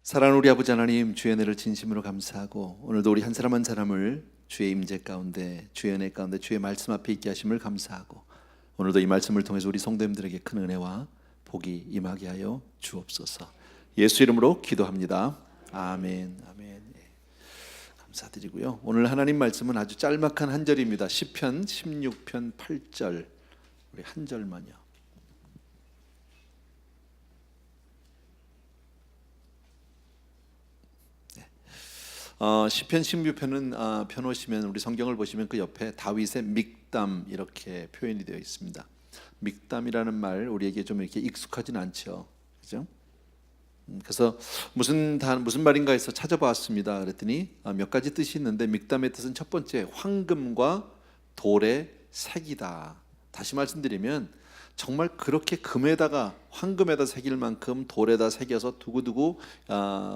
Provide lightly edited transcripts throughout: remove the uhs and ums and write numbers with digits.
사랑하는 우리 아버지 하나님, 주의 은혜를 진심으로 감사하고 오늘도 우리 한 사람 한 사람을 주의 임재 가운데, 주의 은혜 가운데, 주의 말씀 앞에 있게 하심을 감사하고 오늘도 이 말씀을 통해서 우리 성도님들에게 큰 은혜와 복이 임하게 하여 주옵소서. 예수 이름으로 기도합니다. 아멘. 아멘. 예. 감사드리고요. 오늘 하나님 말씀은 아주 짤막한 한 절입니다. 시편 16편 8절, 우리 한 절만요. 시편 16편은 펴놓으시면 우리 성경을 보시면 그 옆에 다윗의 믹담 이렇게 표현이 되어 있습니다. 믹담이라는 말 우리에게 좀 이렇게 익숙하진 않죠, 그죠? 그래서 무슨 말인가 해서 찾아봤습니다. 그랬더니 몇 가지 뜻이 있는데 믹담의 뜻은 첫 번째 황금과 돌의 색이다. 다시 말씀드리면 정말 그렇게 금에다가 황금에다 새길 만큼 돌에다 새겨서 두고두고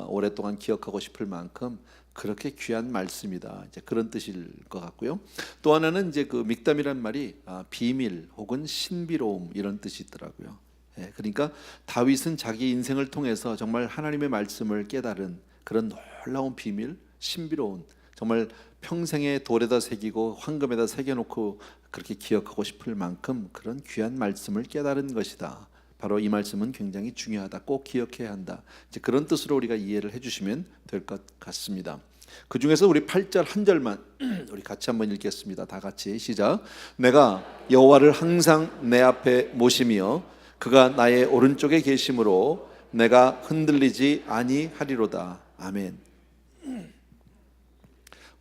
오랫동안 기억하고 싶을 만큼 그렇게 귀한 말씀이다. 이제 그런 뜻일 것 같고요. 또 하나는 이제 그 믹담이란 말이 비밀 혹은 신비로움 이런 뜻이 있더라고요. 예, 그러니까 다윗은 자기 인생을 통해서 정말 하나님의 말씀을 깨달은 그런 놀라운 비밀, 신비로운 정말 평생에 돌에다 새기고 황금에다 새겨놓고 그렇게 기억하고 싶을 만큼 그런 귀한 말씀을 깨달은 것이다. 바로 이 말씀은 굉장히 중요하다. 꼭 기억해야 한다. 이제 그런 뜻으로 우리가 이해를 해주시면 될 것 같습니다. 그 중에서 우리 8절 한 절만 우리 같이 한번 읽겠습니다. 다 같이 시작. 내가 여호와를 항상 내 앞에 모시며 그가 나의 오른쪽에 계심으로 내가 흔들리지 아니하리로다. 아멘.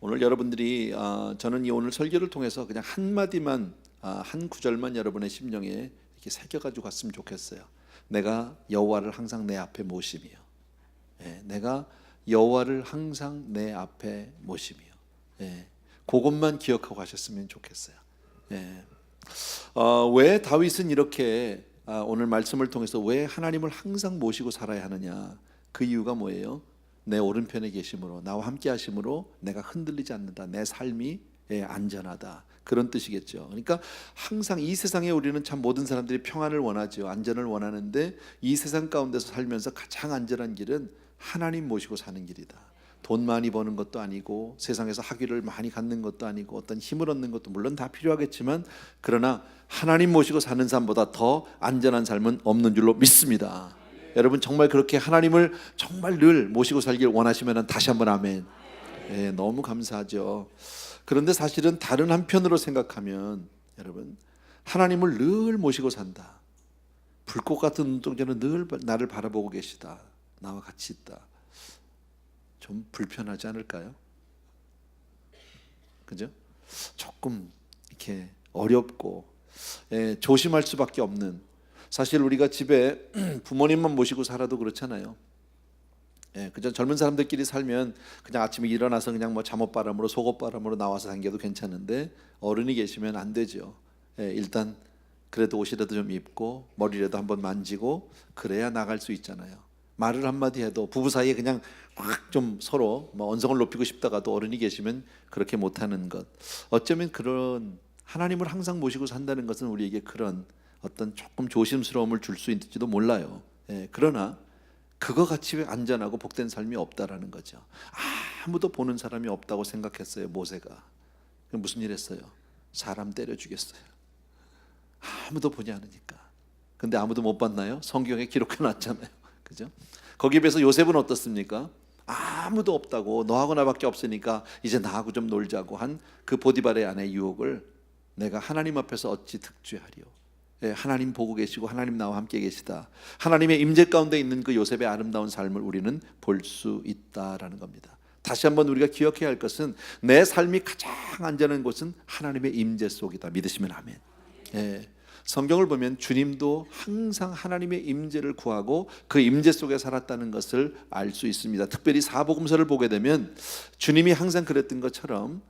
오늘 여러분들이 저는 이 오늘 설교를 통해서 그냥 한 마디만 한 구절만 여러분의 심령에 이렇게 새겨가지고 갔으면 좋겠어요. 내가 여호와를 항상 내 앞에 모시며, 예, 내가 여호와를 항상 내 앞에 모시며, 예, 그것만 기억하고 가셨으면 좋겠어요. 예. 왜 다윗은 이렇게 오늘 말씀을 통해서 왜 하나님을 항상 모시고 살아야 하느냐? 그 이유가 뭐예요? 내 오른편에 계심으로 나와 함께 하심으로 내가 흔들리지 않는다. 내 삶이 안전하다. 그런 뜻이겠죠. 그러니까 항상 이 세상에 우리는 참 모든 사람들이 평안을 원하죠. 안전을 원하는데 이 세상 가운데서 살면서 가장 안전한 길은 하나님 모시고 사는 길이다. 돈 많이 버는 것도 아니고 세상에서 학위를 많이 갖는 것도 아니고 어떤 힘을 얻는 것도 물론 다 필요하겠지만 그러나 하나님 모시고 사는 삶보다 더 안전한 삶은 없는 줄로 믿습니다. 여러분 정말 그렇게 하나님을 정말 늘 모시고 살길 원하시면 다시 한번 아멘. 예, 너무 감사하죠. 그런데 사실은 다른 한편으로 생각하면 여러분 하나님을 늘 모시고 산다. 불꽃 같은 눈동자는 늘 나를 바라보고 계시다. 나와 같이 있다. 좀 불편하지 않을까요? 그죠? 조금 이렇게 어렵고 조심할 수밖에 없는, 사실 우리가 집에 부모님만 모시고 살아도 그렇잖아요. 그저 젊은 사람들끼리 살면 그냥 아침에 일어나서 그냥 뭐 잠옷바람으로 속옷바람으로 나와서 당겨도 괜찮은데 어른이 계시면 안 되죠. 일단 그래도 옷이라도 좀 입고 머리라도 한번 만지고 그래야 나갈 수 있잖아요. 말을 한마디 해도 부부 사이에 그냥 확 좀 서로 뭐 언성을 높이고 싶다가도 어른이 계시면 그렇게 못하는 것, 어쩌면 그런 하나님을 항상 모시고 산다는 것은 우리에게 그런 어떤 조금 조심스러움을 줄 수 있을지도 몰라요. 그러나 그거 같이 안전하고 복된 삶이 없다라는 거죠. 아무도 보는 사람이 없다고 생각했어요. 모세가 무슨 일 했어요? 사람 때려 죽였어요. 아무도 보지 않으니까. 근데 아무도 못 봤나요? 성경에 기록해 놨잖아요. 그죠? 거기에 비해서 요셉은 어떻습니까? 아무도 없다고, 너하고 나밖에 없으니까 이제 나하고 좀 놀자고 한 그 보디발의 아내 유혹을 내가 하나님 앞에서 어찌 득죄하리요? 하나님 보고 계시고 하나님 나와 함께 계시다. 하나님의 임재 가운데 있는 그 요셉의 아름다운 삶을 우리는 볼 수 있다라는 겁니다. 다시 한번 우리가 기억해야 할 것은 내 삶이 가장 안전한 곳은 하나님의 임재 속이다. 믿으시면 아멘. 성경을 보면 주님도 항상 하나님의 임재를 구하고 그 임재 속에 살았다는 것을 알 수 있습니다. 특별히 사복음서를 보게 되면 주님이 항상 그랬던 것처럼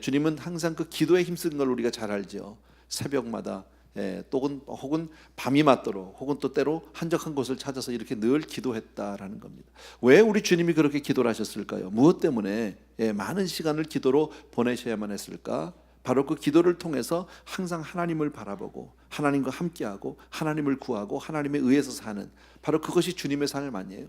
주님은 항상 그 기도에 힘쓴 걸 우리가 잘 알죠. 새벽마다 혹은 밤이 맞도록 혹은 또 때로 한적한 곳을 찾아서 이렇게 늘 기도했다라는 겁니다. 왜 우리 주님이 그렇게 기도를 하셨을까요? 무엇 때문에 많은 시간을 기도로 보내셔야만 했을까? 바로 그 기도를 통해서 항상 하나님을 바라보고 하나님과 함께하고 하나님을 구하고 하나님에 의해서 사는, 바로 그것이 주님의 삶 아니에요?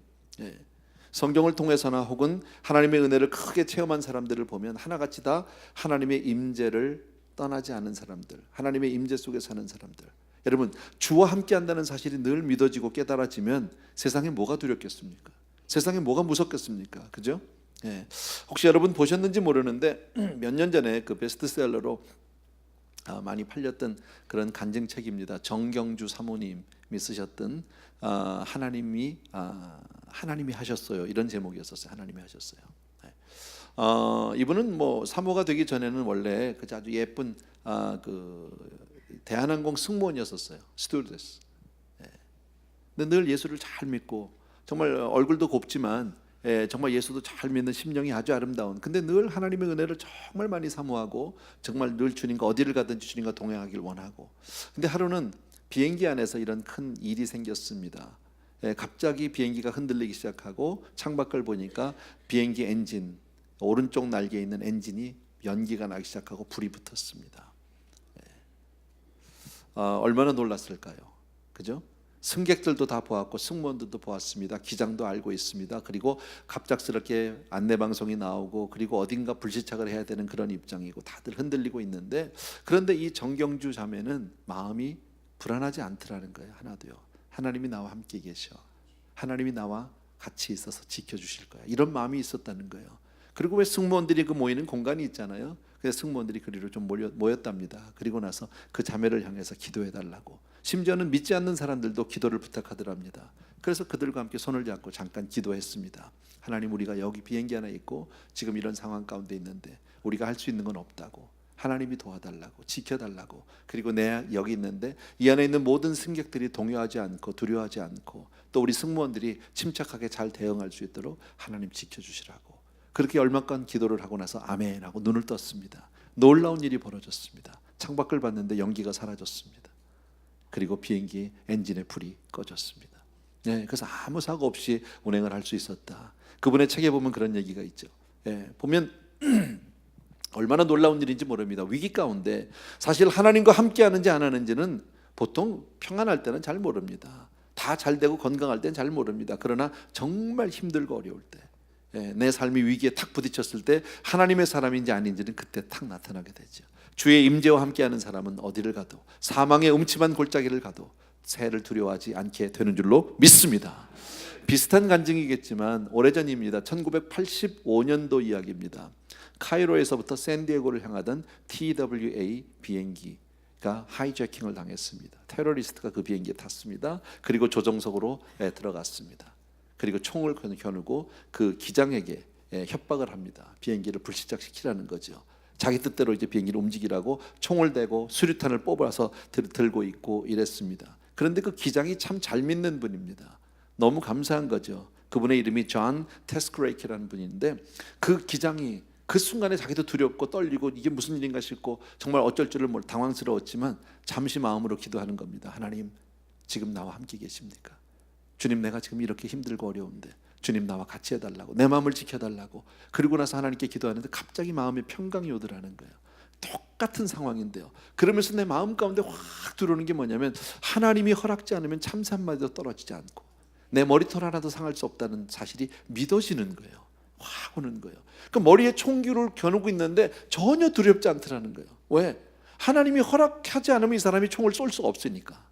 성경을 통해서나 혹은 하나님의 은혜를 크게 체험한 사람들을 보면 하나같이 다 하나님의 임재를 떠나지 않은 사람들, 하나님의 임재 속에 사는 사람들. 여러분, 주와 함께 한다는 사실이 늘 믿어지고 깨달아지면 세상에 뭐가 두렵겠습니까? 세상에 뭐가 무섭겠습니까? 그죠? 예. 혹시 여러분 보셨는지 모르는데 몇 년 전에 그 베스트셀러로 많이 팔렸던 그런 간증책입니다. 정경주 사모님이 쓰셨던 하나님이 하셨어요, 이런 제목이었었어요. 하나님이 하셨어요. 이분은 뭐 사모가 되기 전에는 원래 그 아주 예쁜 그 대한항공 승무원이었었어요. 스튜어디스. 근데 늘 예수를 잘 믿고 정말 얼굴도 곱지만 정말 예수도 잘 믿는 심령이 아주 아름다운, 근데 늘 하나님의 은혜를 정말 많이 사모하고 정말 늘 주님과 어디를 가든지 주님과 동행하길 원하고, 근데 하루는 비행기 안에서 이런 큰 일이 생겼습니다. 갑자기 비행기가 흔들리기 시작하고 창밖을 보니까 비행기 엔진, 오른쪽 날개에 있는 엔진이 연기가 나기 시작하고 불이 붙었습니다. 얼마나 놀랐을까요? 그죠? 승객들도 다 보았고 승무원들도 보았습니다. 기장도 알고 있습니다. 그리고 갑작스럽게 안내방송이 나오고 그리고 어딘가 불시착을 해야 되는 그런 입장이고 다들 흔들리고 있는데, 그런데 이 정경주 자매는 마음이 불안하지 않더라는 거예요. 하나도요. 하나님이 나와 함께 계셔. 하나님이 나와 같이 있어서 지켜주실 거야. 이런 마음이 있었다는 거예요. 그리고 왜 승무원들이 그 모이는 공간이 있잖아요. 그래서 승무원들이 그리로 좀 모였답니다. 그리고 나서 그 자매를 향해서 기도해달라고, 심지어는 믿지 않는 사람들도 기도를 부탁하더랍니다. 그래서 그들과 함께 손을 잡고 잠깐 기도했습니다. 하나님, 우리가 여기 비행기 하나 있고 지금 이런 상황 가운데 있는데 우리가 할 수 있는 건 없다고, 하나님이 도와달라고, 지켜달라고, 그리고 내 여기 있는데 이 안에 있는 모든 승객들이 동요하지 않고 두려워하지 않고 또 우리 승무원들이 침착하게 잘 대응할 수 있도록 하나님 지켜주시라고, 그렇게 얼마간 기도를 하고 나서 아멘 하고 눈을 떴습니다. 놀라운 일이 벌어졌습니다. 창밖을 봤는데 연기가 사라졌습니다. 그리고 비행기 엔진의 불이 꺼졌습니다. 그래서 아무 사고 없이 운행을 할 수 있었다. 그분의 책에 보면 그런 얘기가 있죠. 보면 얼마나 놀라운 일인지 모릅니다. 위기 가운데 사실 하나님과 함께 하는지 안 하는지는 보통 평안할 때는 잘 모릅니다. 다 잘 되고 건강할 때는 잘 모릅니다. 그러나 정말 힘들고 어려울 때, 내 삶이 위기에 탁 부딪혔을 때 하나님의 사람인지 아닌지는 그때 탁 나타나게 되죠. 주의 임재와 함께하는 사람은 어디를 가도, 사망의 음침한 골짜기를 가도 새를 두려워하지 않게 되는 줄로 믿습니다. 비슷한 간증이겠지만 오래전입니다. 1985년도 이야기입니다. 카이로에서부터 샌디에고를 향하던 TWA 비행기가 하이제킹을 당했습니다. 테러리스트가 그 비행기에 탔습니다. 그리고 조정석으로 들어갔습니다. 그리고 총을 겨누고 그 기장에게 협박을 합니다. 비행기를 불시착시키라는 거죠. 자기 뜻대로 이제 비행기를 움직이라고 총을 대고 수류탄을 뽑아서 들고 있고 이랬습니다. 그런데 그 기장이 참 잘 믿는 분입니다. 너무 감사한 거죠. 그분의 이름이 존 테스크레이키라는 분인데, 그 기장이 그 순간에 자기도 두렵고 떨리고 이게 무슨 일인가 싶고 정말 어쩔 줄을 몰라 당황스러웠지만 잠시 마음으로 기도하는 겁니다. 하나님, 지금 나와 함께 계십니까? 주님, 내가 지금 이렇게 힘들고 어려운데 주님 나와 같이 해달라고, 내 마음을 지켜달라고. 그리고 나서 하나님께 기도하는데 갑자기 마음에 평강이 오더라는 거예요. 똑같은 상황인데요. 그러면서 내 마음 가운데 확 들어오는 게 뭐냐면, 하나님이 허락지 않으면 참새 한 마리도 떨어지지 않고 내 머리털 하나도 상할 수 없다는 사실이 믿어지는 거예요. 확 오는 거예요. 그 머리에 총기를 겨누고 있는데 전혀 두렵지 않더라는 거예요. 왜? 하나님이 허락하지 않으면 이 사람이 총을 쏠 수가 없으니까.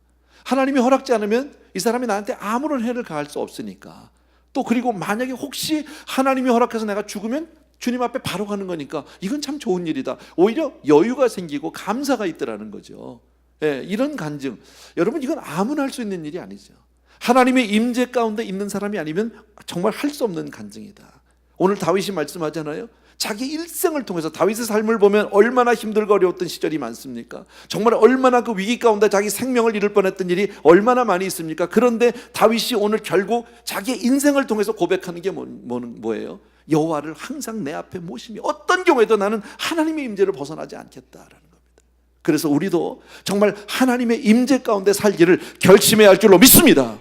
하나님이 허락지 않으면 이 사람이 나한테 아무런 해를 가할 수 없으니까. 또 그리고 만약에 혹시 하나님이 허락해서 내가 죽으면 주님 앞에 바로 가는 거니까 이건 참 좋은 일이다. 오히려 여유가 생기고 감사가 있더라는 거죠. 이런 간증, 여러분, 이건 아무나 할 수 있는 일이 아니죠. 하나님의 임재 가운데 있는 사람이 아니면 정말 할 수 없는 간증이다. 오늘 다윗이 말씀하잖아요. 자기 일생을 통해서 다윗의 삶을 보면 얼마나 힘들고 어려웠던 시절이 많습니까? 정말 얼마나 그 위기 가운데 자기 생명을 잃을 뻔했던 일이 얼마나 많이 있습니까? 그런데 다윗이 오늘 결국 자기의 인생을 통해서 고백하는 게 뭐예요? 여호와를 항상 내 앞에 모시며 어떤 경우에도 나는 하나님의 임재를 벗어나지 않겠다라는 겁니다. 그래서 우리도 정말 하나님의 임재 가운데 살기를 결심해야 할 줄로 믿습니다.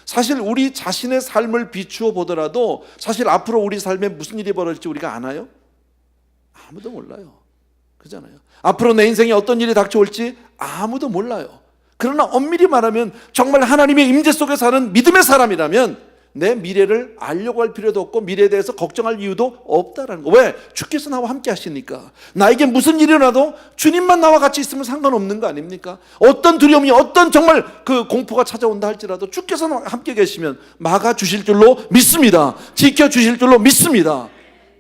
사실 우리 자신의 삶을 비추어 보더라도 사실 앞으로 우리 삶에 무슨 일이 벌어질지 우리가 아나요? 아무도 몰라요. 그잖아요. 앞으로 내 인생에 어떤 일이 닥쳐올지 아무도 몰라요. 그러나 엄밀히 말하면 정말 하나님의 임재 속에 사는 믿음의 사람이라면 내 미래를 알려고 할 필요도 없고 미래에 대해서 걱정할 이유도 없다라는 거. 왜? 주께서 나와 함께 하시니까. 나에게 무슨 일이 일어나도 주님만 나와 같이 있으면 상관없는 거 아닙니까? 어떤 두려움이, 어떤 정말 그 공포가 찾아온다 할지라도 주께서 함께 계시면 막아주실 줄로 믿습니다. 지켜주실 줄로 믿습니다.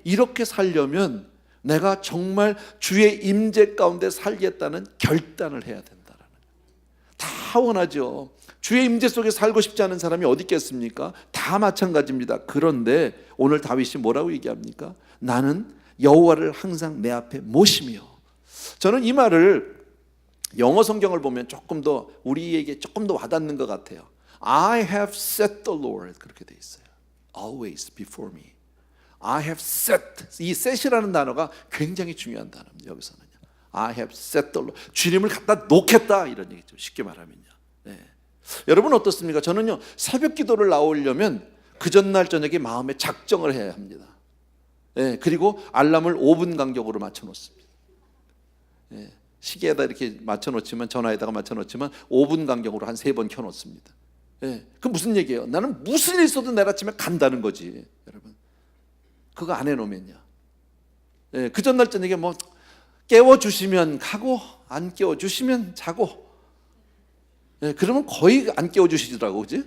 이렇게 살려면 내가 정말 주의 임재 가운데 살겠다는 결단을 해야 된다라는 거예요. 다 원하죠. 주의 임재 속에 살고 싶지 않은 사람이 어디 있겠습니까? 다 마찬가지입니다. 그런데 오늘 다윗이 뭐라고 얘기합니까? 나는 여호와를 항상 내 앞에 모시며. 저는 이 말을 영어 성경을 보면 조금 더 우리에게 조금 더 와닿는 것 같아요. I have set the Lord, 그렇게 돼 있어요. Always before me. I have set. 이 set이라는 단어가 굉장히 중요한 단어입니다. 여기서는요. I have set the Lord. 주님을 갖다 놓겠다 이런 얘기죠. 쉽게 말하면요. 네. 여러분 어떻습니까? 저는요 새벽 기도를 나오려면 그 전날 저녁에 마음에 작정을 해야 합니다. 예, 그리고 알람을 5분 간격으로 맞춰 놓습니다. 예, 시계에다 이렇게 맞춰 놓지만, 전화에다가 맞춰 놓지만 5분 간격으로 한 3번 켜 놓습니다. 예, 그 무슨 얘기예요? 나는 무슨 일 있어도 내일 아침에 간다는 거지. 여러분 그거 안 해놓으면요, 예, 그 전날 저녁에 뭐 깨워주시면 가고 안 깨워주시면 자고, 예, 그러면 거의 안 깨워주시더라고, 그지?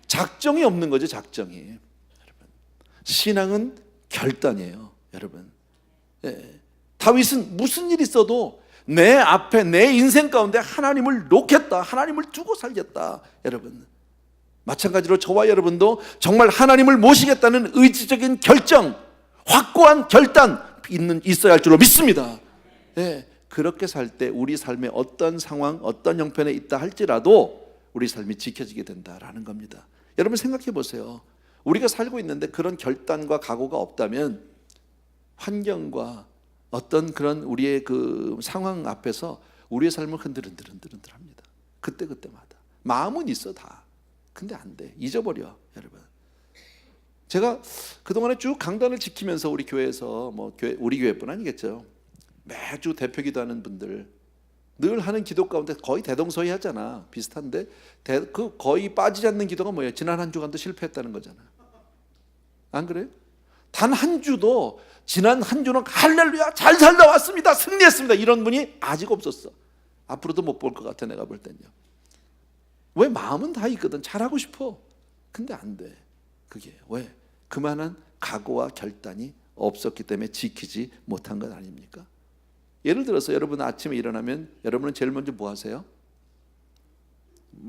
작정이 없는 거죠, 작정이. 여러분, 신앙은 결단이에요, 여러분. 예, 다윗은 무슨 일이 있어도 내 앞에, 내 인생 가운데 하나님을 놓겠다, 하나님을 두고 살겠다, 여러분. 마찬가지로 저와 여러분도 정말 하나님을 모시겠다는 의지적인 결정, 확고한 결단 있어야 할 줄로 믿습니다. 예. 그렇게 살 때 우리 삶에 어떤 상황, 어떤 형편에 있다 할지라도 우리 삶이 지켜지게 된다라는 겁니다. 여러분 생각해 보세요. 우리가 살고 있는데 그런 결단과 각오가 없다면 환경과 어떤 그런 우리의 그 상황 앞에서 우리의 삶을 흔들흔들합니다. 그때마다 마음은 있어 다. 근데 안 돼. 잊어버려, 여러분. 제가 그동안에 쭉 강단을 지키면서 우리 교회에서 우리 교회뿐 아니겠죠. 매주 대표 기도하는 분들 늘 하는 기도 가운데 거의 대동소이 하잖아. 비슷한데 그 거의 빠지지 않는 기도가 뭐예요? 지난 한 주간도 실패했다는 거잖아. 안 그래요? 단 한 주도 지난 한 주는 할렐루야 잘 살다 왔습니다, 승리했습니다, 이런 분이 아직 없었어. 앞으로도 못 볼 것 같아, 내가 볼 때는요. 왜? 마음은 다 있거든. 잘하고 싶어. 근데 안 돼. 그게 왜? 그만한 각오와 결단이 없었기 때문에 지키지 못한 것 아닙니까? 예를 들어서 여러분 아침에 일어나면 여러분은 제일 먼저 뭐 하세요?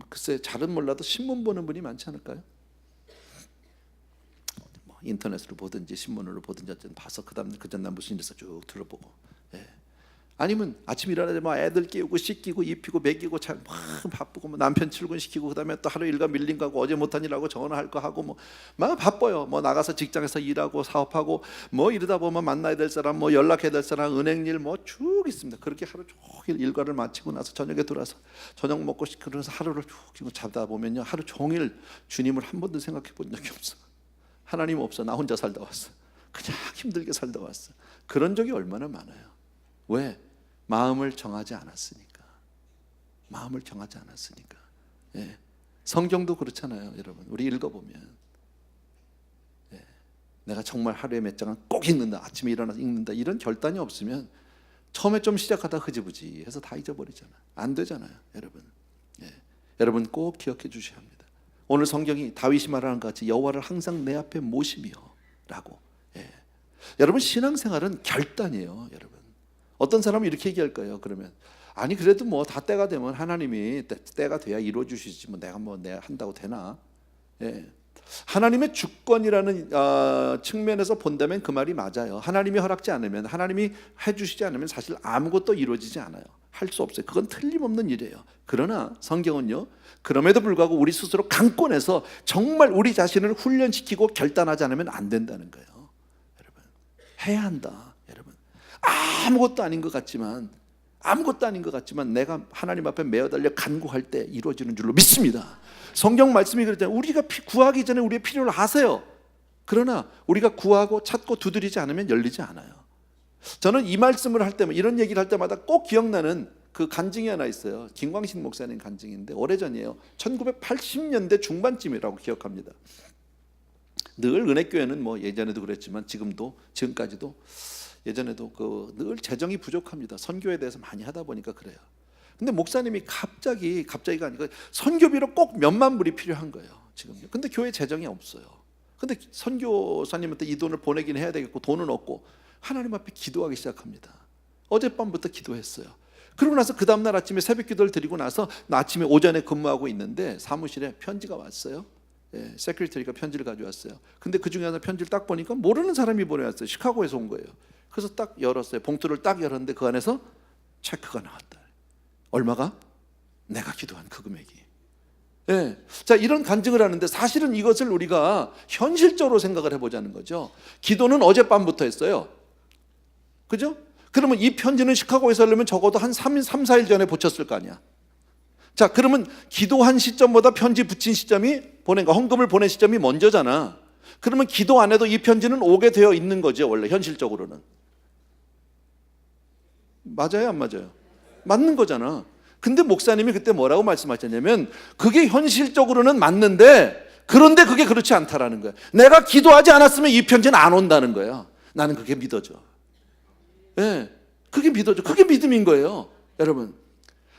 글쎄 잘은 몰라도 신문 보는 분이 많지 않을까요? 뭐 인터넷으로 보든지 신문으로 보든지 어쨌든 봐서 그 전날 무슨 일 있어 쭉 둘러보고, 예. 아니면 아침 일어나자마자 애들 깨우고 씻기고 입히고 먹이고 참 바쁘고, 뭐 남편 출근시키고, 그다음에 또 하루 일과 밀린 거하고 어제 못한 일하고 전화할 거 하고 막 바빠요. 나가서 직장에서 일하고 사업하고 이러다 보면 만나야 될 사람, 연락해야 될 사람, 은행 일 쭉 있습니다. 그렇게 하루 종일 일과를 마치고 나서 저녁에 들어와서 저녁 먹고 그러면서 하루를 쭉 자다 보면요, 하루 종일 주님을 한 번도 생각해 본 적이 없어. 하나님 없어. 나 혼자 살다 왔어. 그냥 힘들게 살다 왔어. 그런 적이 얼마나 많아요. 왜? 마음을 정하지 않았으니까. 마음을 정하지 않았으니까. 예. 성경도 그렇잖아요, 여러분. 우리 읽어보면, 예. 내가 정말 하루에 몇 장은 꼭 읽는다, 아침에 일어나서 읽는다, 이런 결단이 없으면 처음에 좀 시작하다 흐지부지 해서 다 잊어버리잖아요. 안 되잖아요, 여러분. 예. 여러분 꼭 기억해 주셔야 합니다. 오늘 성경이 다윗이 말하는 것 같이 여호와를 항상 내 앞에 모시며 라고. 예. 여러분 신앙생활은 결단이에요, 여러분. 어떤 사람은 이렇게 얘기할 거예요. 그러면 아니 그래도 다 때가 되면 하나님이 때가 돼야 이루어 주시지 내가 한다고 되나? 예. 하나님의 주권이라는 측면에서 본다면 그 말이 맞아요. 하나님이 허락지 않으면, 하나님이 해주시지 않으면 사실 아무것도 이루어지지 않아요. 할 수 없어요. 그건 틀림없는 일이에요. 그러나 성경은요, 그럼에도 불구하고 우리 스스로 강권해서 정말 우리 자신을 훈련시키고 결단하지 않으면 안 된다는 거예요. 여러분 해야 한다. 여러분 아무것도 아닌 것 같지만 내가 하나님 앞에 매어달려 간구할 때 이루어지는 줄로 믿습니다. 성경 말씀이 그랬잖아요. 우리가 구하기 전에 우리의 필요를 아세요. 그러나 우리가 구하고 찾고 두드리지 않으면 열리지 않아요. 저는 이 말씀을 할 때마다, 이런 얘기를 할 때마다 꼭 기억나는 그 간증이 하나 있어요. 김광신 목사님 간증인데 오래전이에요. 1980년대 중반쯤이라고 기억합니다. 늘 은혜교회는 뭐 예전에도 그랬지만 지금까지도 예전에도 늘 재정이 부족합니다. 선교에 대해서 많이 하다 보니까 그래요. 근데 목사님이 갑자기가 아니고 선교비로 꼭 몇만 불이 필요한 거예요. 지금. 근데 교회 재정이 없어요. 근데 선교사님한테 이 돈을 보내긴 해야 되겠고 돈은 없고 하나님 앞에 기도하기 시작합니다. 어젯밤부터 기도했어요. 그러고 나서 그 다음날 아침에 새벽 기도를 드리고 나서 나 아침에 오전에 근무하고 있는데 사무실에 편지가 왔어요. 세크리터리가 편지를 가져왔어요. 근데 그 중에 하나 편지를 딱 보니까 모르는 사람이 보내왔어요. 시카고에서 온 거예요. 그래서 딱 열었어요. 봉투를 딱 열었는데 그 안에서 체크가 나왔다. 얼마가? 내가 기도한 그 금액이. 자, 이런 간증을 하는데 사실은 이것을 우리가 현실적으로 생각을 해보자는 거죠. 기도는 어젯밤부터 했어요. 그죠? 그러면 이 편지는 시카고에서 하려면 적어도 한 3, 4일 전에 붙였을 거 아니야. 자, 그러면 기도한 시점보다 편지 붙인 시점이 헌금을 보낸 시점이 먼저잖아. 그러면 기도 안 해도 이 편지는 오게 되어 있는 거죠. 원래 현실적으로는. 맞아요, 안 맞아요? 맞는 거잖아. 근데 목사님이 그때 뭐라고 말씀하셨냐면 그게 현실적으로는 맞는데 그런데 그게 그렇지 않다라는 거야. 내가 기도하지 않았으면 이 편지는 안 온다는 거야. 나는 그게 믿어져. 그게 믿어져. 그게 믿음인 거예요. 여러분,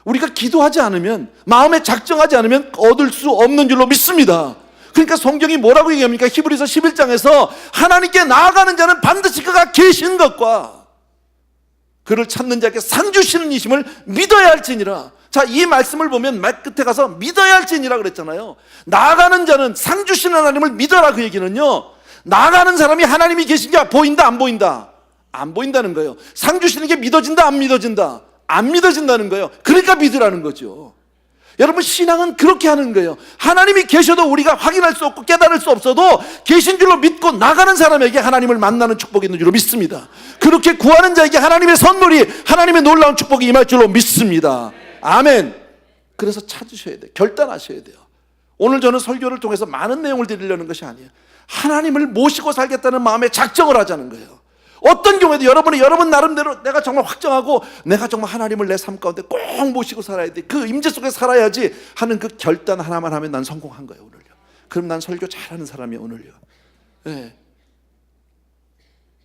우리가 기도하지 않으면, 마음에 작정하지 않으면 얻을 수 없는 줄로 믿습니다. 그러니까 성경이 뭐라고 얘기합니까? 히브리서 11장에서 하나님께 나아가는 자는 반드시 그가 계신 것과 그를 찾는 자에게 상 주시는 이심을 믿어야 할지니라. 자, 이 말씀을 보면 말 끝에 가서 믿어야 할지니라 그랬잖아요. 나아가는 자는 상 주시는 하나님을 믿어라. 그 얘기는요, 나아가는 사람이 하나님이 계신 게 보인다 안 보인다? 안 보인다는 거예요. 상 주시는 게 믿어진다 안 믿어진다? 안 믿어진다는 거예요. 그러니까 믿으라는 거죠. 여러분, 신앙은 그렇게 하는 거예요. 하나님이 계셔도 우리가 확인할 수 없고 깨달을 수 없어도 계신 줄로 믿고 나가는 사람에게 하나님을 만나는 축복이 있는 줄로 믿습니다. 그렇게 구하는 자에게 하나님의 선물이, 하나님의 놀라운 축복이 임할 줄로 믿습니다. 아멘. 그래서 찾으셔야 돼요. 결단하셔야 돼요. 오늘 저는 설교를 통해서 많은 내용을 드리려는 것이 아니에요. 하나님을 모시고 살겠다는 마음에 작정을 하자는 거예요. 어떤 경우에도 여러분 나름대로 내가 정말 확정하고 내가 정말 하나님을 내 삶 가운데 꼭 모시고 살아야 돼. 그 임재 속에 살아야지 하는 그 결단 하나만 하면 난 성공한 거예요, 오늘요. 그럼 난 설교 잘하는 사람이에요, 오늘요.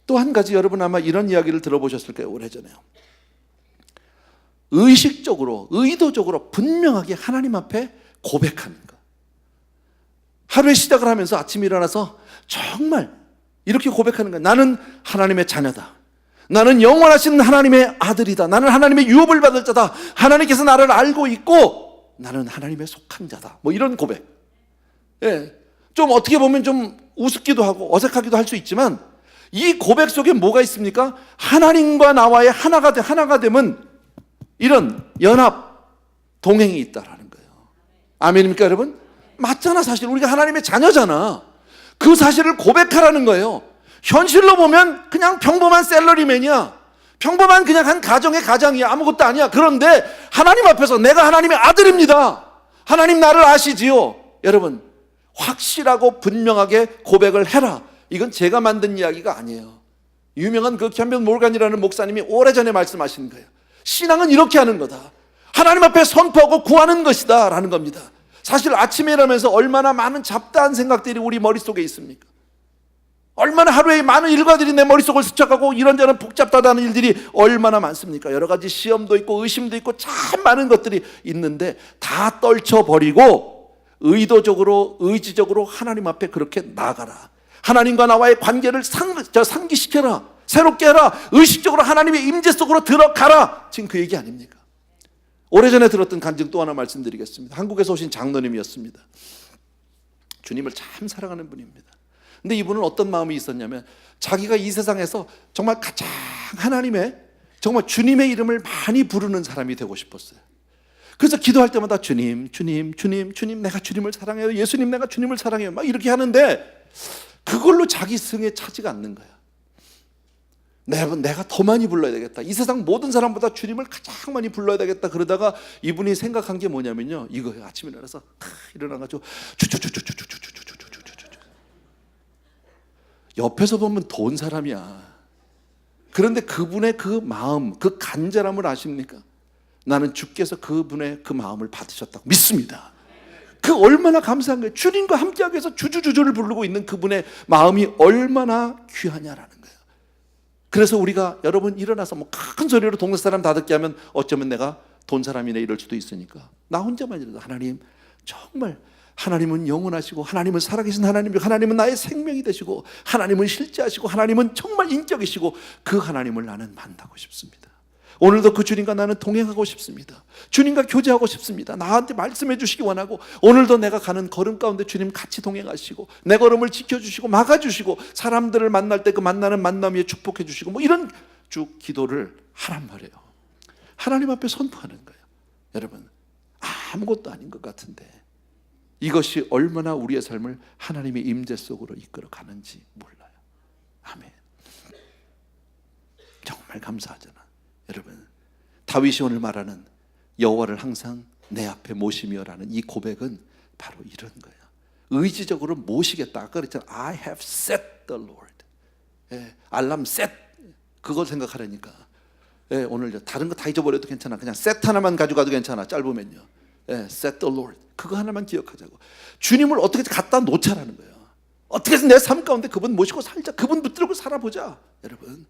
또 한 가지, 여러분 아마 이런 이야기를 들어보셨을 거예요, 오래전에요. 의식적으로, 의도적으로 분명하게 하나님 앞에 고백하는 거. 하루의 시작을 하면서 아침에 일어나서 정말 이렇게 고백하는 거야. 나는 하나님의 자녀다. 나는 영원하신 하나님의 아들이다. 나는 하나님의 유업을 받을 자다. 하나님께서 나를 알고 있고 나는 하나님의 속한 자다. 뭐 이런 고백. 좀 어떻게 보면 좀 우습기도 하고 어색하기도 할 수 있지만 이 고백 속에 뭐가 있습니까? 하나님과 나와의 하나가 되면 이런 연합, 동행이 있다라는 거예요. 아멘입니까, 여러분? 맞잖아. 사실 우리가 하나님의 자녀잖아. 그 사실을 고백하라는 거예요. 현실로 보면 그냥 평범한 샐러리맨이야. 평범한 그냥 한 가정의 가장이야. 아무것도 아니야. 그런데 하나님 앞에서 내가 하나님의 아들입니다. 하나님 나를 아시지요. 여러분, 확실하고 분명하게 고백을 해라. 이건 제가 만든 이야기가 아니에요. 유명한 그 캠벨 몰간이라는 목사님이 오래전에 말씀하신 거예요. 신앙은 이렇게 하는 거다. 하나님 앞에 선포하고 구하는 것이다 라는 겁니다. 사실 아침에 일어나면서 얼마나 많은 잡다한 생각들이 우리 머릿속에 있습니까? 얼마나 하루에 많은 일과들이 내 머릿속을 스쳐가고 이런저런 복잡하다는 일들이 얼마나 많습니까? 여러 가지 시험도 있고 의심도 있고 참 많은 것들이 있는데 다 떨쳐버리고 의도적으로, 의지적으로 하나님 앞에 그렇게 나아가라. 하나님과 나와의 관계를 상기시켜라. 새롭게 해라. 의식적으로 하나님의 임재 속으로 들어가라. 지금 그 얘기 아닙니까? 오래전에 들었던 간증 또 하나 말씀드리겠습니다. 한국에서 오신 장로님이었습니다. 주님을 참 사랑하는 분입니다. 근데 이분은 어떤 마음이 있었냐면 자기가 이 세상에서 정말 가장 하나님의, 정말 주님의 이름을 많이 부르는 사람이 되고 싶었어요. 그래서 기도할 때마다 주님 내가 주님을 사랑해요. 예수님 내가 주님을 사랑해요. 막 이렇게 하는데 그걸로 자기 승에 차지가 않는 거야. 내가 더 많이 불러야 되겠다. 이 세상 모든 사람보다 주님을 가장 많이 불러야 되겠다. 그러다가 이분이 생각한 게 뭐냐면요, 이거예요. 아침에 일어나서 일어나가지고 옆에서 보면 돈 사람이야. 그런데 그분의 그 마음, 그 간절함을 아십니까? 나는 주께서 그분의 그 마음을 받으셨다고 믿습니다. 그 얼마나 감사한 거예요. 주님과 함께하기 위해서 주주주주를 부르고 있는 그분의 마음이 얼마나 귀하냐라는 거예요. 그래서 우리가 여러분 일어나서 뭐 큰 소리로 동네 사람 다 듣게 하면 어쩌면 내가 돈 사람이네 이럴 수도 있으니까 나 혼자만 이래도 하나님 정말 하나님은 영원하시고 하나님은 살아계신 하나님이고 하나님은 나의 생명이 되시고 하나님은 실제하시고 하나님은 정말 인격이시고 그 하나님을 나는 만나고 싶습니다. 오늘도 그 주님과 나는 동행하고 싶습니다. 주님과 교제하고 싶습니다. 나한테 말씀해 주시기 원하고 오늘도 내가 가는 걸음 가운데 주님 같이 동행하시고 내 걸음을 지켜주시고 막아주시고 사람들을 만날 때 그 만나는 만남 위에 축복해 주시고 뭐 이런 쭉 기도를 하란 말이에요. 하나님 앞에 선포하는 거예요. 여러분 아무것도 아닌 것 같은데 이것이 얼마나 우리의 삶을 하나님의 임재 속으로 이끌어 가는지 몰라요. 아멘. 정말 감사하잖아. 여러분 다윗이 오늘 말하는 여호와를 항상 내 앞에 모시며라는 이 고백은 바로 이런 거예요. 의지적으로 모시겠다. 아까 그랬잖아. I have set the Lord. 알람 set 그걸 생각하라니까. 오늘 다른 거 다 잊어버려도 괜찮아. 그냥 set 하나만 가져가도 괜찮아. 짧으면요. set the Lord. 그거 하나만 기억하자고. 주님을 어떻게 갖다 놓자라는 거예요. 어떻게 해서 내 삶 가운데 그분 모시고 살자. 그분 붙들고 살아보자. 여러분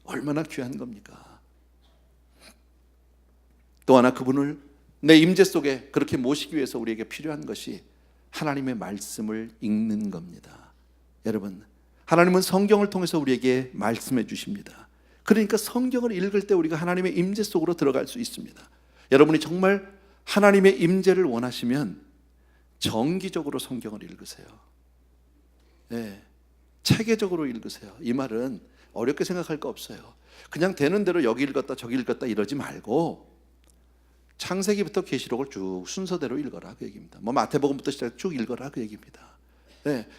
얼마나 귀한 겁니까? 또 하나 그분을 내 임재 속에 그렇게 모시기 위해서 우리에게 필요한 것이 하나님의 말씀을 읽는 겁니다. 여러분 하나님은 성경을 통해서 우리에게 말씀해 주십니다. 그러니까 성경을 읽을 때 우리가 하나님의 임재 속으로 들어갈 수 있습니다. 여러분이 정말 하나님의 임재를 원하시면 정기적으로 성경을 읽으세요. 체계적으로 읽으세요. 이 말은 어렵게 생각할 거 없어요. 그냥 되는 대로 여기 읽었다 저기 읽었다 이러지 말고 창세기부터 계시록을 쭉 순서대로 읽어라 그 얘기입니다. 뭐 마태복음부터 시작해서 쭉 읽어라 그 얘기입니다.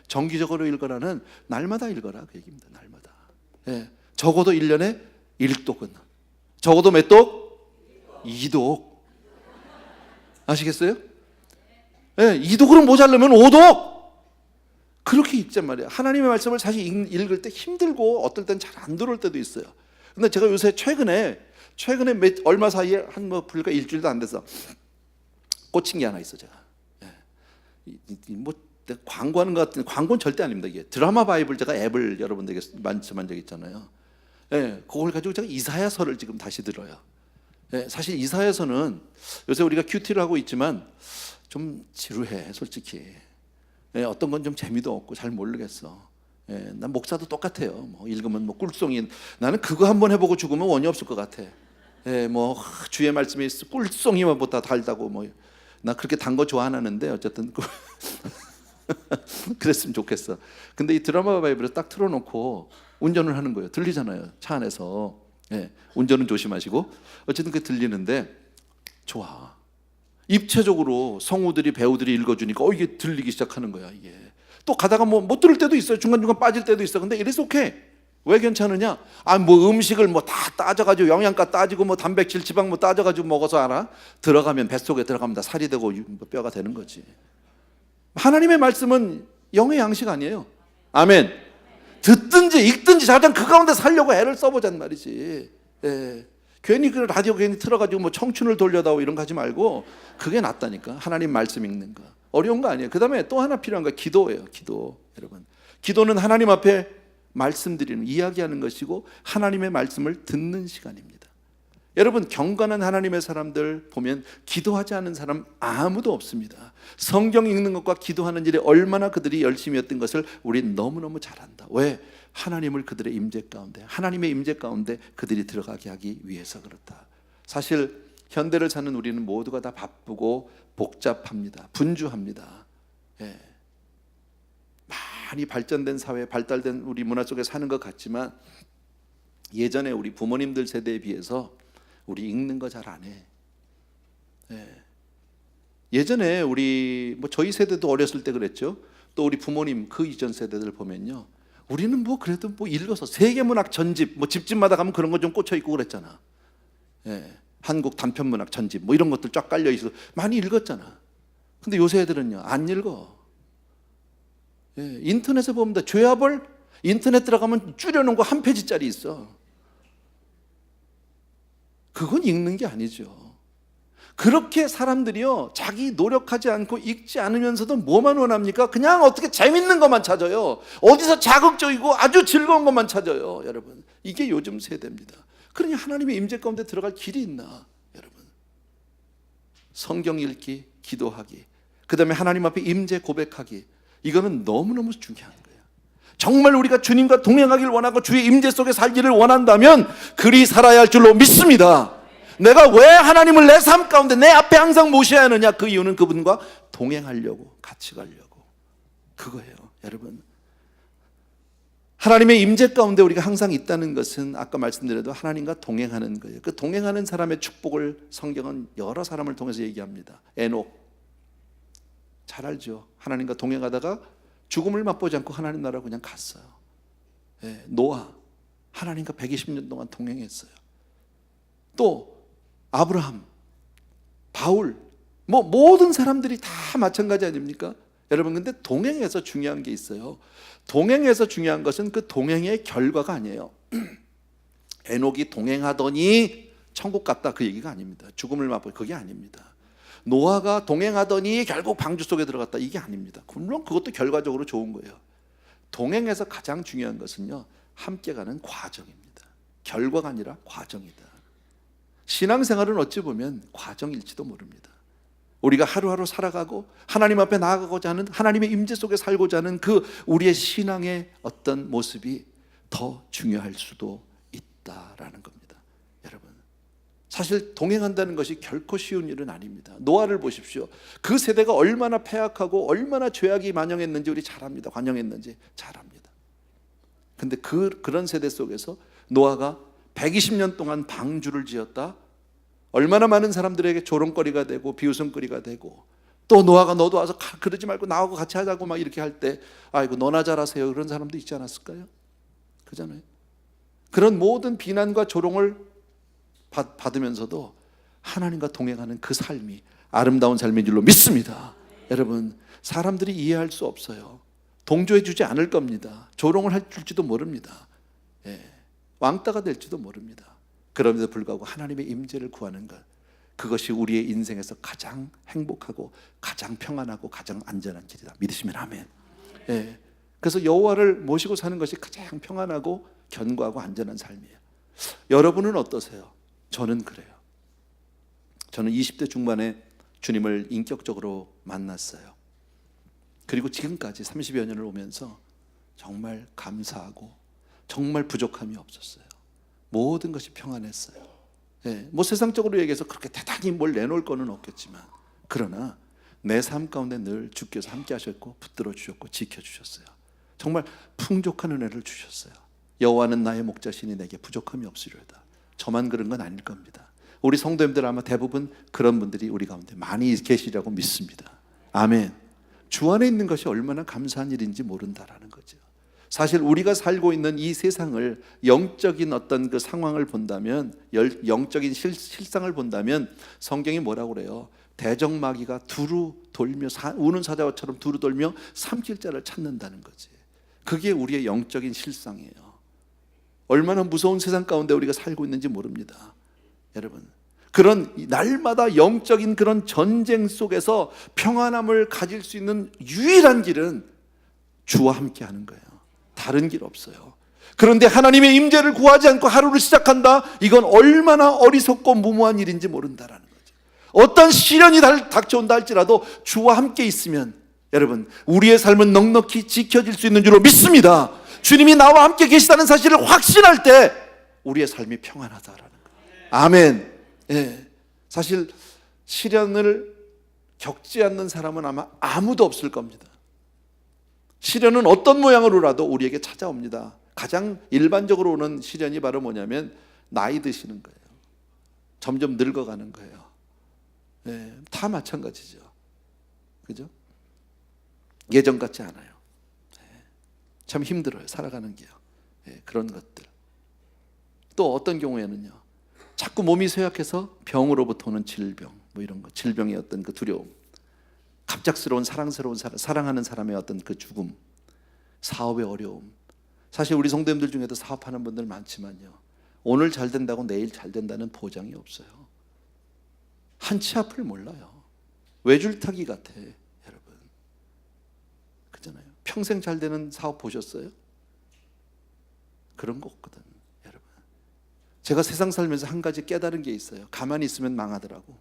정기적으로 읽어라는 날마다 읽어라 그 얘기입니다. 날마다. 적어도 1년에 1독은 적어도 몇 독? 2독. 아시겠어요? 2독으로 모자르면 5독. 그렇게 읽잔 말이에요. 하나님의 말씀을 사실 읽을 때 힘들고 어떨 땐 잘 안 들어올 때도 있어요. 근데 제가 요새 최근에 얼마 사이에 한 뭐 불과 일주일도 안 돼서 꽂힌 게 하나 있어 제가. 뭐 광고하는 것 같은 광고는 절대 아닙니다. 이게 드라마 바이블 제가 앱을 여러분들에게 말씀한 적 있잖아요. 그걸 가지고 제가 이사야서를 지금 다시 들어요. 사실 이사야서는 요새 우리가 큐티를 하고 있지만 좀 지루해 솔직히. 어떤 건 좀 재미도 없고 잘 모르겠어. 난 목사도 똑같아요. 뭐 읽으면 뭐 꿀송이 나는 그거 한번 해보고 죽으면 원이 없을 것 같아. 뭐 주의 말씀에 있어 꿀송이만 보다 달다고 뭐 나 그렇게 단 거 좋아 안 하는데 어쨌든 그랬으면 좋겠어. 근데 이 드라마 바이블을 딱 틀어놓고 운전을 하는 거예요. 들리잖아요. 차 안에서. 운전은 조심하시고 어쨌든 그게 들리는데 좋아. 입체적으로 성우들이 배우들이 읽어주니까 이게 들리기 시작하는 거야. 이게 또 가다가 뭐 못 들을 때도 있어요. 중간중간 빠질 때도 있어. 근데 이래서 오케이. 왜 괜찮으냐? 뭐 음식을 뭐 다 따져가지고 영양가 따지고 뭐 단백질 지방 뭐 따져가지고 먹어서 알아? 들어가면 뱃속에 들어가면 다 살이 되고 뼈가 되는 거지. 하나님의 말씀은 영의 양식 아니에요. 아멘. 듣든지 읽든지 자장 그 가운데 살려고 애를 써보잔 말이지. 괜히 그 라디오 괜히 틀어가지고 뭐 청춘을 돌려다오 이런 거 하지 말고 그게 낫다니까. 하나님 말씀 읽는 거 어려운 거 아니에요. 그 다음에 또 하나 필요한 거 기도예요. 기도. 여러분 기도는 하나님 앞에 말씀드리는 이야기하는 것이고 하나님의 말씀을 듣는 시간입니다. 여러분 경건한 하나님의 사람들 보면 기도하지 않은 사람 아무도 없습니다. 성경 읽는 것과 기도하는 일에 얼마나 그들이 열심히 했던 것을 우리는 너무너무 잘 안다. 왜? 하나님을 그들의 임재 가운데 하나님의 임재 가운데 그들이 들어가게 하기 위해서 그렇다. 사실 현대를 사는 우리는 모두가 다 바쁘고 복잡합니다. 분주합니다. 많이 발전된 사회, 발달된 우리 문화 속에 사는 것 같지만 예전에 우리 부모님들 세대에 비해서 우리 읽는 거 잘 안 해. 예전에 우리 뭐 저희 세대도 어렸을 때 그랬죠. 또 우리 부모님 그 이전 세대들 보면요. 우리는 뭐 그래도 뭐 읽어서 세계문학 전집 뭐 집집마다 가면 그런 거 좀 꽂혀 있고 그랬잖아. 한국 단편문학 전집 뭐 이런 것들 쫙 깔려 있어 많이 읽었잖아. 근데 요새 애들은요 안 읽어. 인터넷에 보면 죄아벌 인터넷 들어가면 줄여놓은 거 한 페이지짜리 있어. 그건 읽는 게 아니죠. 그렇게 사람들이요, 자기 노력하지 않고 읽지 않으면서도 뭐만 원합니까? 그냥 어떻게 재밌는 것만 찾아요. 어디서 자극적이고 아주 즐거운 것만 찾아요. 여러분, 이게 요즘 세대입니다. 그러니 하나님의 임재 가운데 들어갈 길이 있나? 여러분, 성경 읽기, 기도하기, 그 다음에 하나님 앞에 임재 고백하기, 이거는 너무너무 중요한 거예요. 정말 우리가 주님과 동행하기를 원하고 주의 임재 속에 살기를 원한다면 그리 살아야 할 줄로 믿습니다. 내가 왜 하나님을 내 삶 가운데 내 앞에 항상 모셔야 하느냐? 그 이유는 그분과 동행하려고, 같이 가려고, 그거예요. 여러분, 하나님의 임재 가운데 우리가 항상 있다는 것은 아까 말씀드려도 하나님과 동행하는 거예요. 그 동행하는 사람의 축복을 성경은 여러 사람을 통해서 얘기합니다. 에녹, 잘 알죠. 하나님과 동행하다가 죽음을 맛보지 않고 하나님 나라로 그냥 갔어요. 노아, 하나님과 120년 동안 동행했어요. 또 아브라함, 바울, 모든 사람들이 다 마찬가지 아닙니까? 여러분, 근데 동행에서 중요한 게 있어요. 동행에서 중요한 것은 그 동행의 결과가 아니에요. 에녹이 동행하더니 천국 갔다, 그 얘기가 아닙니다. 죽음을 맛보고, 그게 아닙니다. 노아가 동행하더니 결국 방주 속에 들어갔다, 이게 아닙니다. 물론 그것도 결과적으로 좋은 거예요. 동행에서 가장 중요한 것은요, 함께 가는 과정입니다. 결과가 아니라 과정이다. 신앙생활은 어찌 보면 과정일지도 모릅니다. 우리가 하루하루 살아가고 하나님 앞에 나아가고자 하는, 하나님의 임재 속에 살고자 하는 그 우리의 신앙의 어떤 모습이 더 중요할 수도 있다라는 겁니다. 여러분, 사실 동행한다는 것이 결코 쉬운 일은 아닙니다. 노아를 보십시오. 그 세대가 얼마나 패악하고 얼마나 죄악이 만영했는지 우리 잘 압니다. 관영했는지 잘 압니다. 근데 그런 세대 속에서 노아가 120년 동안 방주를 지었다. 얼마나 많은 사람들에게 조롱거리가 되고 비웃음거리가 되고, 또 노아가 너도 와서 그러지 말고 나하고 같이 하자고 막 이렇게 할 때, 아이고 너나 잘하세요, 그런 사람도 있지 않았을까요? 그잖아요. 그런 모든 비난과 조롱을 받으면서도 하나님과 동행하는 그 삶이 아름다운 삶인 줄로 믿습니다. 여러분, 사람들이 이해할 수 없어요. 동조해 주지 않을 겁니다. 조롱을 해줄지도 모릅니다. 왕따가 될지도 모릅니다. 그럼에도 불구하고 하나님의 임재를 구하는 것, 그것이 우리의 인생에서 가장 행복하고 가장 평안하고 가장 안전한 길이다. 믿으시면 아멘. 그래서 여호와를 모시고 사는 것이 가장 평안하고 견고하고 안전한 삶이에요. 여러분은 어떠세요? 저는 그래요. 저는 20대 중반에 주님을 인격적으로 만났어요. 그리고 지금까지 30여 년을 오면서 정말 감사하고 정말 부족함이 없었어요. 모든 것이 평안했어요. 세상적으로 얘기해서 그렇게 대단히 뭘 내놓을 거는 없겠지만, 그러나 내 삶 가운데 늘 주께서 함께 하셨고 붙들어 주셨고 지켜주셨어요. 정말 풍족한 은혜를 주셨어요. 여호와는 나의 목자시니 내게 부족함이 없으리로다. 저만 그런 건 아닐 겁니다. 우리 성도님들 아마 대부분 그런 분들이 우리 가운데 많이 계시라고 믿습니다. 아멘. 주 안에 있는 것이 얼마나 감사한 일인지 모른다라는 거죠. 사실 우리가 살고 있는 이 세상을, 영적인 어떤 그 상황을 본다면, 영적인 실상을 본다면 성경이 뭐라고 그래요? 대적마귀가 두루 돌며, 우는 사자처럼 두루 돌며 삼킬 자를 찾는다는 거지. 그게 우리의 영적인 실상이에요. 얼마나 무서운 세상 가운데 우리가 살고 있는지 모릅니다. 여러분, 그런 날마다 영적인 그런 전쟁 속에서 평안함을 가질 수 있는 유일한 길은 주와 함께 하는 거예요. 다른 길 없어요. 그런데 하나님의 임재를 구하지 않고 하루를 시작한다? 이건 얼마나 어리석고 무모한 일인지 모른다라는 거죠. 어떤 시련이 닥쳐온다 할지라도 주와 함께 있으면 여러분, 우리의 삶은 넉넉히 지켜질 수 있는 줄로 믿습니다. 주님이 나와 함께 계시다는 사실을 확신할 때 우리의 삶이 평안하다라는 거예요. 아멘. 사실 시련을 겪지 않는 사람은 아마 아무도 없을 겁니다. 시련은 어떤 모양으로라도 우리에게 찾아옵니다. 가장 일반적으로 오는 시련이 바로 뭐냐면 나이 드시는 거예요. 점점 늙어가는 거예요. 다 마찬가지죠. 그죠? 예전 같지 않아요. 참 힘들어요. 살아가는 게요. 그런 것들. 또 어떤 경우에는요, 자꾸 몸이 쇠약해서 병으로부터 오는 질병, 이런 거, 질병의 어떤 그 두려움, 갑작스러운 사랑하는 사람의 어떤 그 죽음, 사업의 어려움. 사실 우리 성도님들 중에도 사업하는 분들 많지만요, 오늘 잘 된다고 내일 잘 된다는 보장이 없어요. 한 치 앞을 몰라요. 외줄타기 같아, 여러분. 그잖아요. 평생 잘 되는 사업 보셨어요? 그런 거 없거든, 여러분. 제가 세상 살면서 한 가지 깨달은 게 있어요. 가만히 있으면 망하더라고.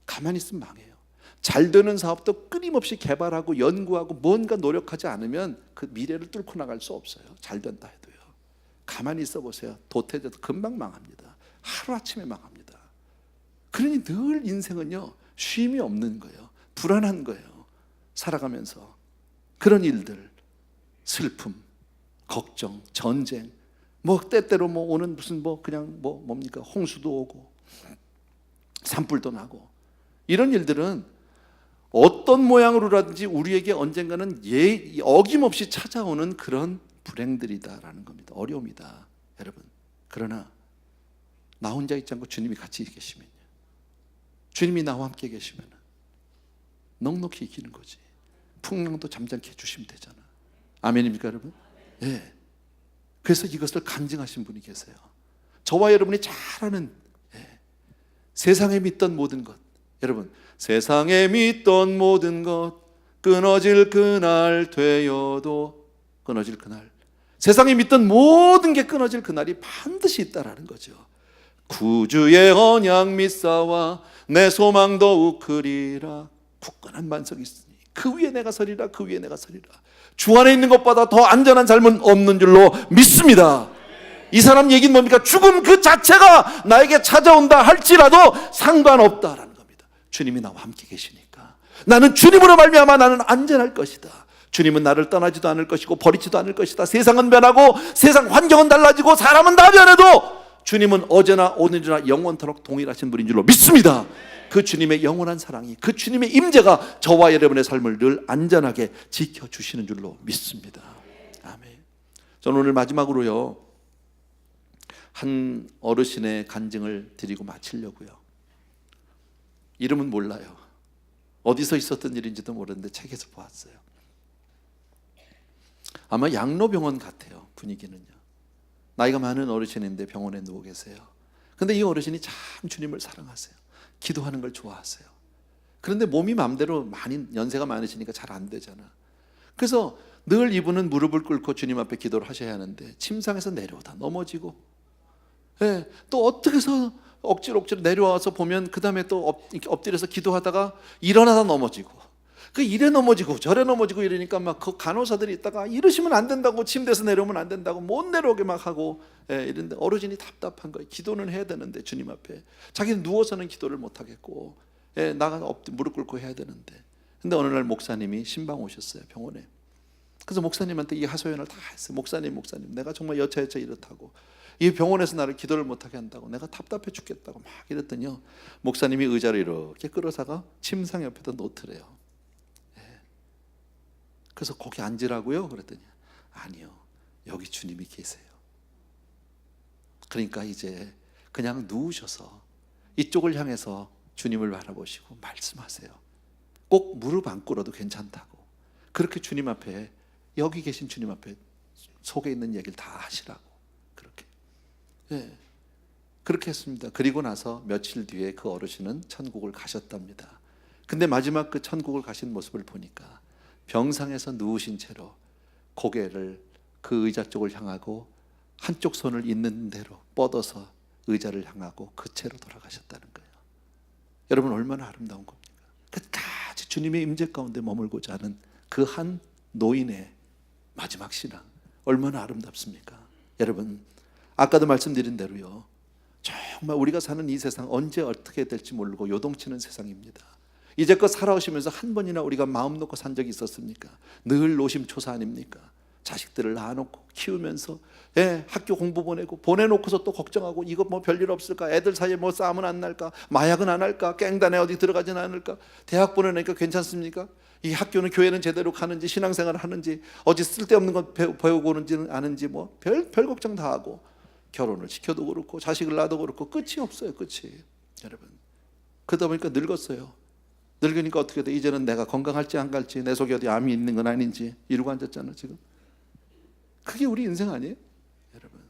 가만히 있으면 망해요. 잘 되는 사업도 끊임없이 개발하고 연구하고 뭔가 노력하지 않으면 그 미래를 뚫고 나갈 수 없어요. 잘 된다 해도요. 가만히 있어 보세요. 도태돼도 금방 망합니다. 하루아침에 망합니다. 그러니 늘 인생은요, 쉼이 없는 거예요. 불안한 거예요. 살아가면서 그런 일들, 슬픔, 걱정, 전쟁, 뭐 때때로 뭐 오는 무슨 뭐 그냥 뭐 뭡니까, 홍수도 오고 산불도 나고, 이런 일들은 어떤 모양으로라든지 우리에게 언젠가는 어김없이 찾아오는 그런 불행들이다라는 겁니다. 어려움이다, 여러분. 그러나 나 혼자 있지 않고 주님이 같이 계시면요, 주님이 나와 함께 계시면 넉넉히 이기는 거지. 풍랑도 잠잠케 해주시면 되잖아. 아멘입니까, 여러분? 예. 그래서 이것을 간증하신 분이 계세요. 저와 여러분이 잘 아는, 세상에 믿던 모든 것, 여러분, 세상에 믿던 모든 것 끊어질 그날 되어도, 끊어질 그날, 세상에 믿던 모든 게 끊어질 그날이 반드시 있다라는 거죠. 구주의 언약 믿사와 내 소망 더욱 크리라. 굳건한 반석이 있으니 그 위에 내가 서리라. 그 위에 내가 서리라. 주 안에 있는 것보다 더 안전한 삶은 없는 줄로 믿습니다. 이 사람 얘기는 뭡니까? 죽음 그 자체가 나에게 찾아온다 할지라도 상관없다라는 겁니다. 주님이 나와 함께 계시니까 나는 주님으로 말미암아 나는 안전할 것이다. 주님은 나를 떠나지도 않을 것이고 버리지도 않을 것이다. 세상은 변하고 세상 환경은 달라지고 사람은 다 변해도 주님은 어제나 오늘이나 영원토록 동일하신 분인 줄로 믿습니다. 그 주님의 영원한 사랑이, 그 주님의 임재가 저와 여러분의 삶을 늘 안전하게 지켜주시는 줄로 믿습니다. 아멘. 저는 오늘 마지막으로요, 한 어르신의 간증을 드리고 마치려고요. 이름은 몰라요. 어디서 있었던 일인지도 모르는데 책에서 보았어요. 아마 양로병원 같아요, 분위기는요. 나이가 많은 어르신인데 병원에 누워 계세요. 근데 이 어르신이 참 주님을 사랑하세요. 기도하는 걸 좋아하세요. 그런데 몸이 마음대로 많이 연세가 많으시니까 잘 안 되잖아. 그래서 늘 이분은 무릎을 꿇고 주님 앞에 기도를 하셔야 하는데 침상에서 내려오다 넘어지고, 또 어떻게 해서 억지로 내려와서 보면 그 다음에 또 엎드려서 기도하다가 일어나다 넘어지고, 그 이래 넘어지고 저래 넘어지고 이러니까 막 그 간호사들이 있다가 이러시면 안 된다고, 침대에서 내려오면 안 된다고 못 내려오게 막 하고, 이런데 어르신이 답답한 거예요. 기도는 해야 되는데 주님 앞에 자기는 누워서는 기도를 못 하겠고, 나가 무릎 꿇고 해야 되는데. 근데 어느 날 목사님이 신방 오셨어요, 병원에. 그래서 목사님한테 이 하소연을 다 했어요. 목사님 내가 정말 여차여차 이렇다고, 이 병원에서 나를 기도를 못하게 한다고, 내가 답답해 죽겠다고 막 이랬더니요, 목사님이 의자를 이렇게 끌어사가 침상 옆에다 놓더래요. 그래서 거기 앉으라고요? 그랬더니 아니요, 여기 주님이 계세요. 그러니까 이제 그냥 누우셔서 이쪽을 향해서 주님을 바라보시고 말씀하세요. 꼭 무릎 안 꿇어도 괜찮다고. 그렇게 주님 앞에, 여기 계신 주님 앞에 속에 있는 얘기를 다 하시라고. 그렇게, 그렇게 했습니다. 그리고 나서 며칠 뒤에 그 어르신은 천국을 가셨답니다. 근데 마지막 그 천국을 가신 모습을 보니까 병상에서 누우신 채로 고개를 그 의자 쪽을 향하고 한쪽 손을 있는 대로 뻗어서 의자를 향하고 그 채로 돌아가셨다는 거예요. 여러분, 얼마나 아름다운 겁니까? 끝까지 주님의 임재 가운데 머물고자 하는 그 한 노인의 마지막 신앙, 얼마나 아름답습니까? 여러분, 아까도 말씀드린 대로요, 정말 우리가 사는 이 세상 언제 어떻게 될지 모르고 요동치는 세상입니다. 이제껏 살아오시면서 한 번이나 우리가 마음 놓고 산 적이 있었습니까? 늘 노심초사 아닙니까? 자식들을 낳아놓고 키우면서, 학교 공부 보내놓고서 또 걱정하고, 이거 뭐 별일 없을까? 애들 사이에 뭐 싸움은 안 날까? 마약은 안 할까? 갱단에 어디 들어가지는 않을까? 대학 보내니까 괜찮습니까? 이 학교는, 교회는 제대로 가는지, 신앙생활을 하는지, 어디 쓸데없는 것 배우고 오는지는 아는지, 뭐 별 걱정 다 하고, 결혼을 시켜도 그렇고 자식을 낳아도 그렇고 끝이 없어요. 끝이. 여러분, 그러다 보니까 늙었어요. 늙으니까 어떻게 돼? 이제는 내가 건강할지 안 갈지, 내 속에 어디 암이 있는 건 아닌지 이러고 앉았잖아 지금. 그게 우리 인생 아니에요? 여러분,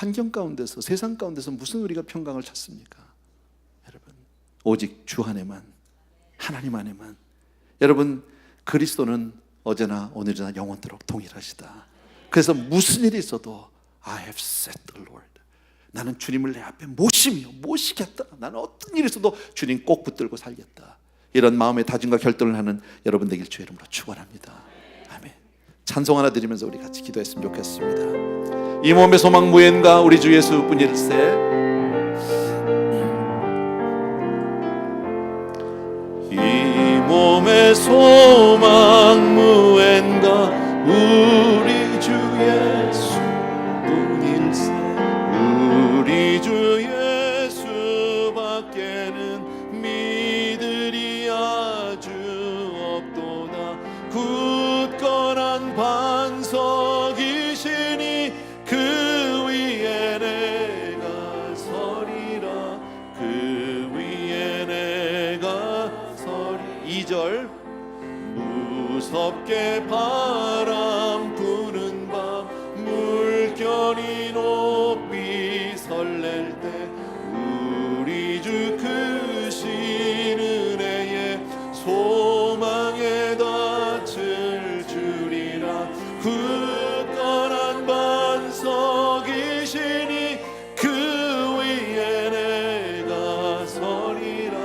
환경 가운데서, 세상 가운데서 무슨 우리가 평강을 찾습니까? 여러분, 오직 주 안에만, 하나님 안에만. 여러분, 그리스도는 어제나 오늘이나 영원토록 동일하시다. 그래서 무슨 일이 있어도 I have set the Lord, 나는 주님을 내 앞에 모시겠다. 나는 어떤 일이 있어도 주님 꼭 붙들고 살겠다. 이런 마음의 다짐과 결단을 하는 여러분 되길 주의 이름으로 축원합니다. 아멘. 찬송 하나 드리면서 우리 같이 기도했으면 좋겠습니다. 이 몸의 소망 무엔가 우리 주 예수뿐일세. 이 몸의 소망 무엔가 우리 주 예수뿐일세. 우리 주 예수밖에는 믿으리 아주 없도다. 굳건한 반석이시니 그 위에 내가 서리라. 그 위에 내가 서리. 2절 무섭게 바람 부는 밤 물결이 높이 설렐 때 우리 주 크신 은혜에 소망에 닿을 주리라. 굳건한 반석이시니 그 위에 내가 서리라.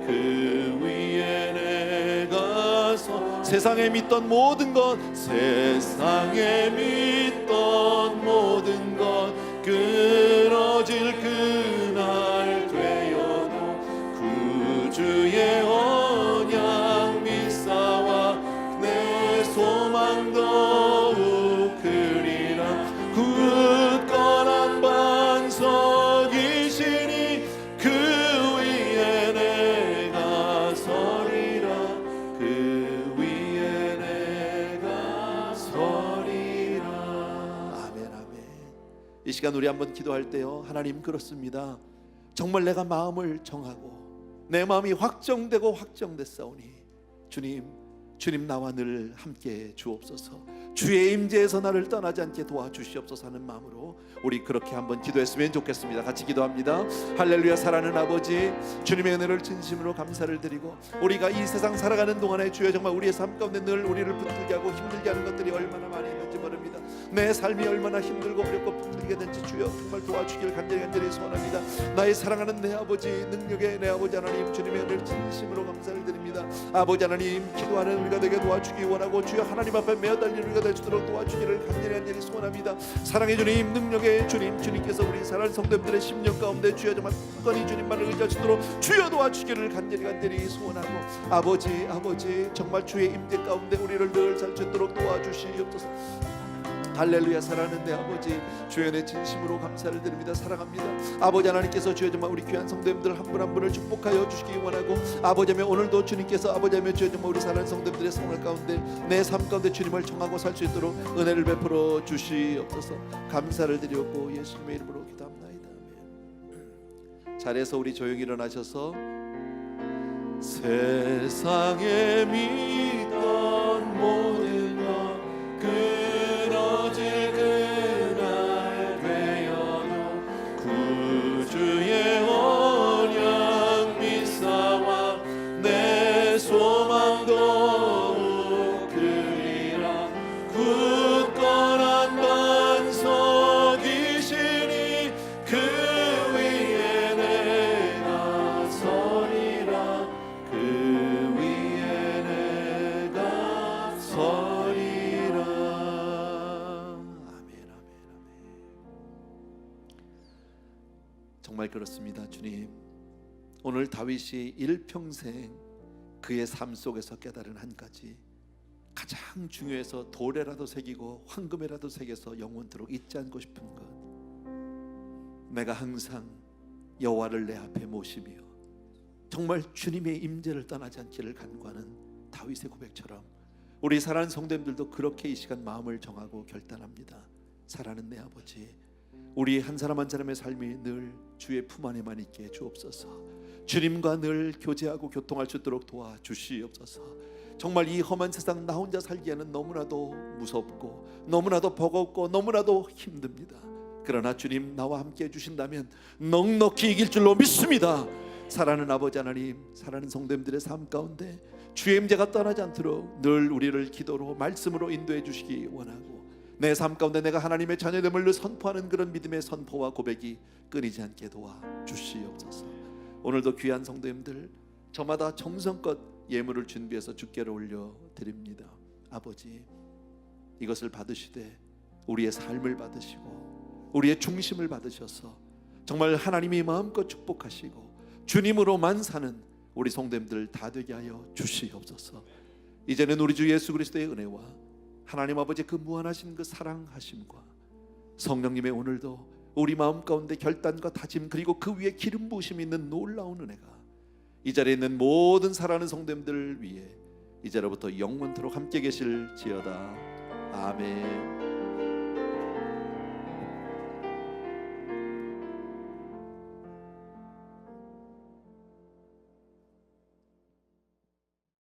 그 위에 내가 세상에 믿던 모든 것, 세상에 믿던 모든 것 끊어질 그날 되어도 구주의 언약 믿사와 내 소망 더욱 크리라. 굳건한 반석이시니 그 위에 내가 서리라. 그 위에 내가 서리라. 아멘, 아멘. 이 시간 우리 한번 기도할 때요, 하나님 그렇습니다. 정말 내가 마음을 정하고 내 마음이 확정되고 확정됐사오니 주님 나와 늘 함께 주옵소서. 주의 임재에서 나를 떠나지 않게 도와주시옵소서 하는 마음으로 우리 그렇게 한번 기도했으면 좋겠습니다. 같이 기도합니다. 할렐루야. 사랑하는 아버지, 주님의 은혜를 진심으로 감사를 드리고 우리가 이 세상 살아가는 동안에 주여 정말 우리의 삶 가운데 늘 우리를 붙들게 하고 힘들게 하는 것들이 얼마나 많이 있는지 모릅니다. 내 삶이 얼마나 힘들고 어렵고 붙들게 된지 주여 정말 도와주기를 간절히 소원합니다. 나의 사랑하는 내 아버지, 능력의 내 아버지 하나님, 주님의 은혜를 진심으로 감사를 드립니다. 아버지 하나님, 기도하는 우리가 되게 도와주기 원하고 주여 하나님 앞에 매어 달리는 우리가 될 수 있도록 도와주기를 간절히 소원합니다. 사랑의 주님, 능력의 주님, 주님께서 우리 사랑하는 성도님들의 심령 가운데 주여 정말 굳건히 주님만을 의지할 수 있도록 주여 도와주기를 간절히 소원하고 아버지 정말 주의 임재 가운데 우리를 늘 살 수 있도록 도와주시옵소서. 할렐루야. 사랑하는 내 아버지, 주의 은혜 진심으로 감사를 드립니다. 사랑합니다. 아버지 하나님께서 주여 정말 우리 귀한 성도님들 한 분 한 분을 축복하여 주시기 원하고 아버지며 오늘도 주님께서 아버지며 주여 정말 우리 사랑하는 성도님들의 생활 가운데 내 삶 가운데 주님을 정하고 살 수 있도록 은혜를 베풀어 주시옵소서. 감사를 드리옵고 예수님의 이름으로 기도합나이다. 아멘. 자리에서 우리 조용히 일어나셔서 세상에 믿던 모든 것 끊어질 그날 되어도 구주의 언약 믿사와 내 소망 더욱 크리라. 굳건한 반석이시니 그 위에 내가 서리라. 그 위에 내가 서리라. 정말 그렇습니다. 주님, 오늘 다윗이 일평생 그의 삶 속에서 깨달은 한 가지, 가장 중요해서 돌에라도 새기고 황금에라도 새겨서 영원토록 잊지 않고 싶은 것, 내가 항상 여호와를 내 앞에 모시며 정말 주님의 임재를 떠나지 않기를 간구하는 다윗의 고백처럼 우리 사랑하는 성도님들도 그렇게 이 시간 마음을 정하고 결단합니다. 사랑하는 내 아버지, 우리 한 사람 한 사람의 삶이 늘 주의 품 안에만 있게 주옵소서. 주님과 늘 교제하고 교통할 수 있도록 도와주시옵소서. 정말 이 험한 세상 나 혼자 살기에는 너무나도 무섭고 너무나도 버겁고 너무나도 힘듭니다. 그러나 주님 나와 함께 해주신다면 넉넉히 이길 줄로 믿습니다. 사랑하는 아버지 하나님, 사랑하는 성도님들의 삶 가운데 주의 임재가 떠나지 않도록 늘 우리를 기도로 말씀으로 인도해 주시기 원하고, 내 삶 가운데 내가 하나님의 자녀됨을 선포하는 그런 믿음의 선포와 고백이 끊이지 않게 도와 주시옵소서. 오늘도 귀한 성도님들 저마다 정성껏 예물을 준비해서 주께로 올려드립니다. 아버지, 이것을 받으시되 우리의 삶을 받으시고 우리의 중심을 받으셔서 정말 하나님이 마음껏 축복하시고 주님으로만 사는 우리 성도님들 다 되게 하여 주시옵소서. 이제는 우리 주 예수 그리스도의 은혜와 하나님 아버지의 그 무한하신 그 사랑하심과 성령님의 오늘도 우리 마음 가운데 결단과 다짐, 그리고 그 위에 기름 부으심이 있는 놀라운 은혜가 이 자리에 있는 모든 사랑하는 성도님들 위해 이제로부터 영원토록 함께 계실지어다. 아멘.